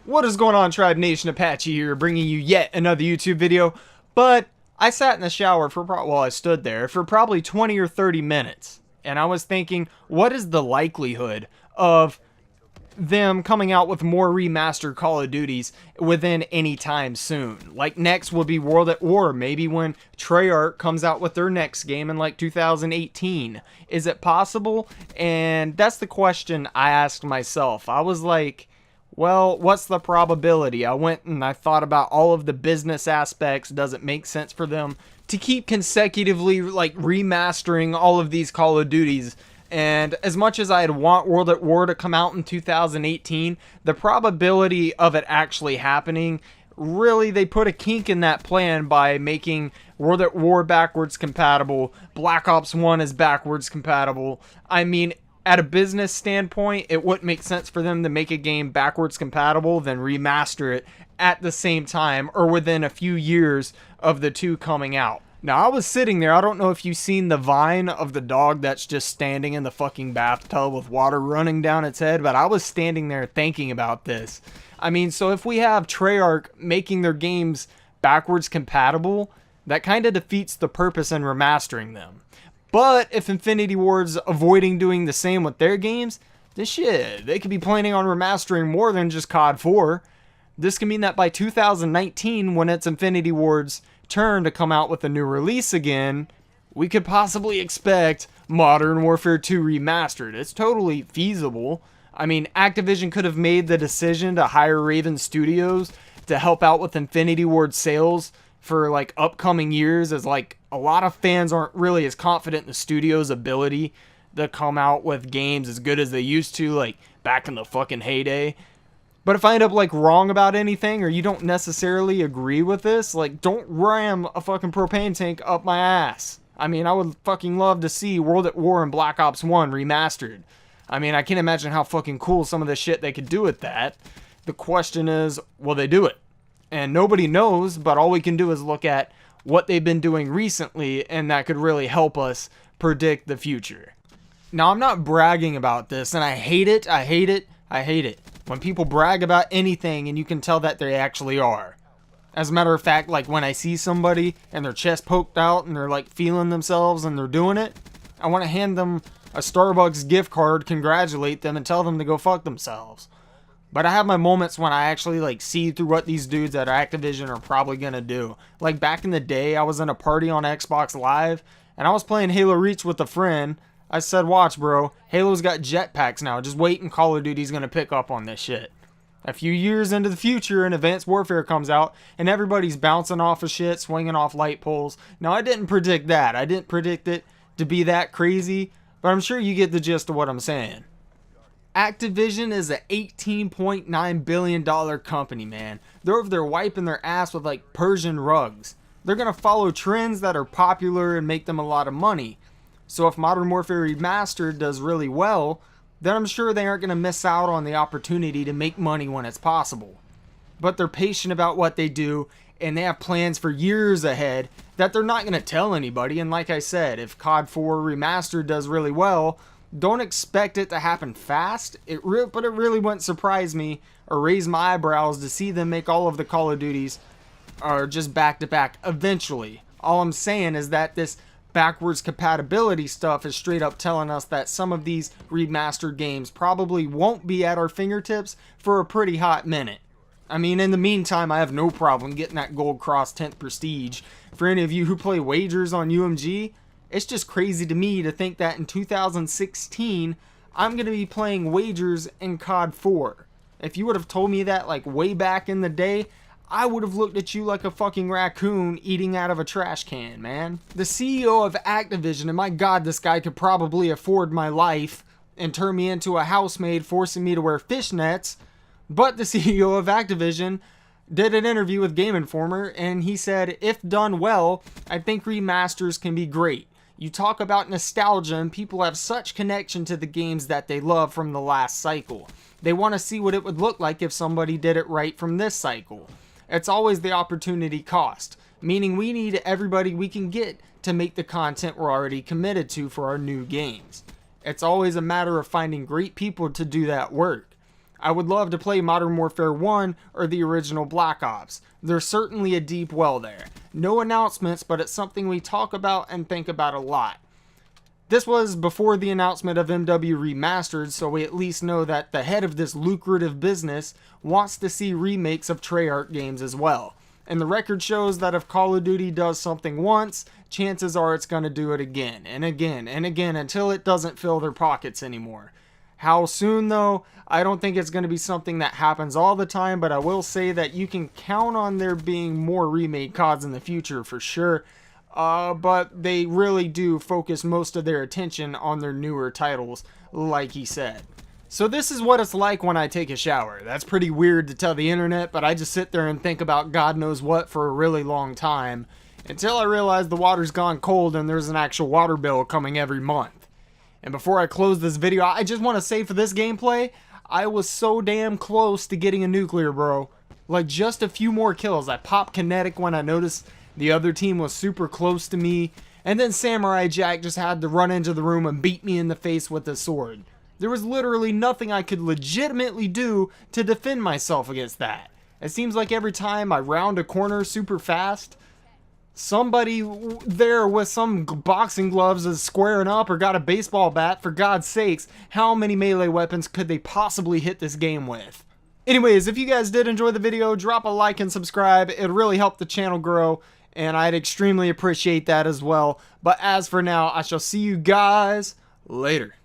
What is going on, Tribe Nation? Apache here, bringing you yet another YouTube video. But I sat in the shower for, I stood there for probably 20 or 30 minutes. And I was thinking, what is the likelihood of them coming out with more remastered Call of Duties within any time soon? Like, next will be World at War, maybe when Treyarch comes out with their next game in like 2018. Is it possible? And that's the question I asked myself. I was like, well, what's the probability? I went and I thought about all of the business aspects. Does it make sense for them to keep consecutively like remastering all of these Call of Duties? And as much as I'd want World at War to come out in 2018, the probability of it actually happening, really, they put a kink in that plan by making World at War backwards compatible. Black Ops 1 is backwards compatible. I mean, at a business standpoint, it wouldn't make sense for them to make a game backwards compatible, then remaster it at the same time or within a few years of the two coming out. Now, I was sitting there, I don't know if you've seen the vine of the dog that's just standing in the fucking bathtub with water running down its head, but I was standing there thinking about this. I mean, so if we have Treyarch making their games backwards compatible, that kind of defeats the purpose in remastering them. But if Infinity Ward's avoiding doing the same with their games, then shit, they could be planning on remastering more than just COD 4. This could mean that by 2019, when it's Infinity Ward's turn to come out with a new release again, we could possibly expect Modern Warfare 2 Remastered. It's totally feasible. I mean, Activision could have made the decision to hire Raven Studios to help out with Infinity Ward sales for like upcoming years, as like a lot of fans aren't really as confident in the studio's ability to come out with games as good as they used to, like back in the fucking heyday. But if I end up like wrong about anything, or you don't necessarily agree with this, like, don't ram a fucking propane tank up my ass. I mean, I would fucking love to see World at War and Black Ops 1 remastered. I mean, I can't imagine how fucking cool some of the shit they could do with that. The question is, will they do it? And nobody knows, but all we can do is look at what they've been doing recently, and that could really help us predict the future. Now, I'm not bragging about this, and I hate it, I hate it, I hate it. When people brag about anything and you can tell that they actually are. As a matter of fact, like when I see somebody and their chest poked out and they're like feeling themselves and they're doing it, I want to hand them a Starbucks gift card, congratulate them, and tell them to go fuck themselves. But I have my moments when I actually like see through what these dudes at Activision are probably gonna do. Like back in the day, I was in a party on Xbox Live and I was playing Halo Reach with a friend. I said, watch bro, Halo's got jetpacks now, just wait and Call of Duty's gonna pick up on this shit. A few years into the future and Advanced Warfare comes out and everybody's bouncing off of shit, swinging off light poles. Now I didn't predict that, I didn't predict it to be that crazy, but I'm sure you get the gist of what I'm saying. Activision is a $18.9 billion company, man. They're over there wiping their ass with like Persian rugs. They're gonna follow trends that are popular and make them a lot of money. So if Modern Warfare Remastered does really well, then I'm sure they aren't gonna miss out on the opportunity to make money when it's possible. But they're patient about what they do, and they have plans for years ahead that they're not gonna tell anybody. And like I said, if COD 4 Remastered does really well, don't expect it to happen fast, but it really wouldn't surprise me or raise my eyebrows to see them make all of the Call of Duties or just back to back eventually. All I'm saying is that this backwards compatibility stuff is straight up telling us that some of these remastered games probably won't be at our fingertips for a pretty hot minute. I mean, in the meantime, I have no problem getting that Gold Cross 10th Prestige. For any of you who play wagers on UMG, it's just crazy to me to think that in 2016, I'm going to be playing wagers in COD 4. If you would have told me that like way back in the day, I would have looked at you like a fucking raccoon eating out of a trash can, man. The CEO of Activision, and my god, this guy could probably afford my life and turn me into a housemaid forcing me to wear fishnets, but the CEO of Activision did an interview with Game Informer, and he said, if done well, I think remasters can be great. You talk about nostalgia, and people have such connection to the games that they love from the last cycle. They want to see what it would look like if somebody did it right from this cycle. It's always the opportunity cost, meaning we need everybody we can get to make the content we're already committed to for our new games. It's always a matter of finding great people to do that work. I would love to play Modern Warfare 1 or the original Black Ops. There's certainly a deep well there. No announcements, but it's something we talk about and think about a lot. This was before the announcement of MW Remastered, so we at least know that the head of this lucrative business wants to see remakes of Treyarch games as well. And the record shows that if Call of Duty does something once, chances are it's going to do it again and again and again until it doesn't fill their pockets anymore. How soon though? I don't think it's going to be something that happens all the time, but I will say that you can count on there being more remake CODs in the future for sure. But they really do focus most of their attention on their newer titles, like he said. So this is what it's like when I take a shower. That's pretty weird to tell the internet, but I just sit there and think about God knows what for a really long time, until I realize the water's gone cold and there's an actual water bill coming every month. And before I close this video, I just want to say for this gameplay, I was so damn close to getting a nuclear, bro. Like just a few more kills. I popped kinetic when I noticed the other team was super close to me, and then Samurai Jack just had to run into the room and beat me in the face with his sword. There was literally nothing I could legitimately do to defend myself against that. It seems like every time I round a corner super fast, somebody there with some boxing gloves is squaring up or got a baseball bat. For God's sakes, how many melee weapons could they possibly hit this game with? Anyways, if you guys did enjoy the video, drop a like and subscribe. It'd really help the channel grow, and I'd extremely appreciate that as well. But as for now, I shall see you guys later.